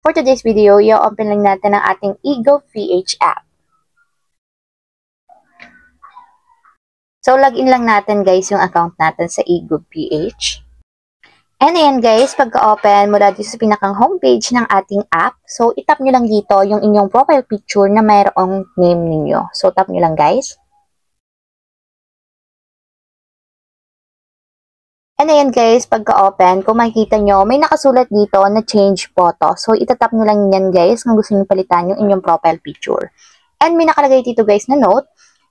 For today's video, i-open lang natin ang ating Ego.ph app. So, login lang natin guys yung account natin sa Ego.ph. And ayan guys, pagka-open mula dito sa pinakang homepage ng ating app, so itap nyo lang dito yung inyong profile picture na mayroong name ninyo. So, tap nyo lang guys. And ayan guys, pagka-open, kung makikita nyo, may nakasulat dito na change photo. So, itatap nyo lang yan guys kung gusto nyo palitan yung inyong profile picture. And may nakalagay dito guys na note,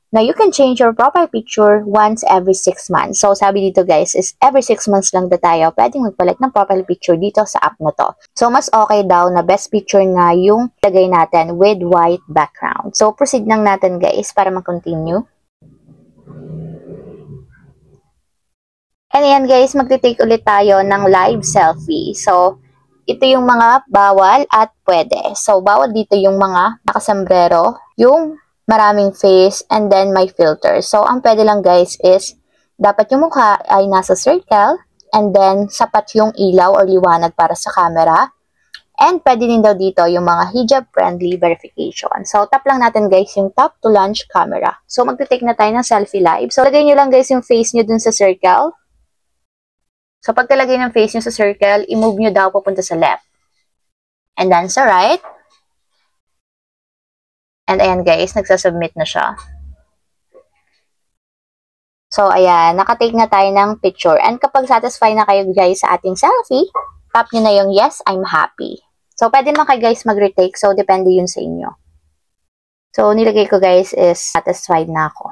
na you can change your profile picture once every 6 months. So, sabi dito guys is every 6 months lang na tayo pwedeng magpalit ng profile picture dito sa app na to. So, mas okay daw na best picture nga yung lagay natin with white background. So, proceed lang natin guys para mag-continue. And ayan guys, magti-take ulit tayo ng live selfie. So, ito yung mga bawal at pwede. So, bawal dito yung mga nakasombrero, yung maraming face, and then may filter. So, ang pwede lang guys is, dapat yung mukha ay nasa circle, and then sapat yung ilaw or liwanag para sa camera. And pwede din daw dito yung mga hijab-friendly verification. So, tap lang natin guys yung top to launch camera. So, magte-take na tayo ng selfie live. So, lagay nyo lang guys yung face nyo dun sa circle. So, pag talagay ng face nyo sa circle, i-move nyo daw papunta sa left. And then sa right. And ayan guys, nagsasubmit na siya. So, ayan, nakatake na tayo ng picture. And kapag satisfied na kayo guys sa ating selfie, tap nyo na yung yes, I'm happy. So, pwede naman kayo guys mag-retake. So, depende yun sa inyo. So, nilagay ko guys is satisfied na ako.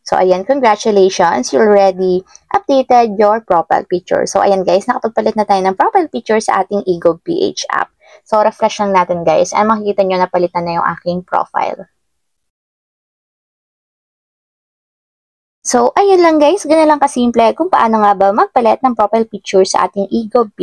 So, ayan, congratulations, you already updated your profile picture. So, ayan guys, nakapagpalit na tayo ng profile picture sa ating Ego.ph app. So, refresh lang natin guys, and makikita nyo na palitan na yung aking profile. So, ayun lang guys, ganun lang kasimple kung paano nga ba magpalit ng profile picture sa ating Ego.ph.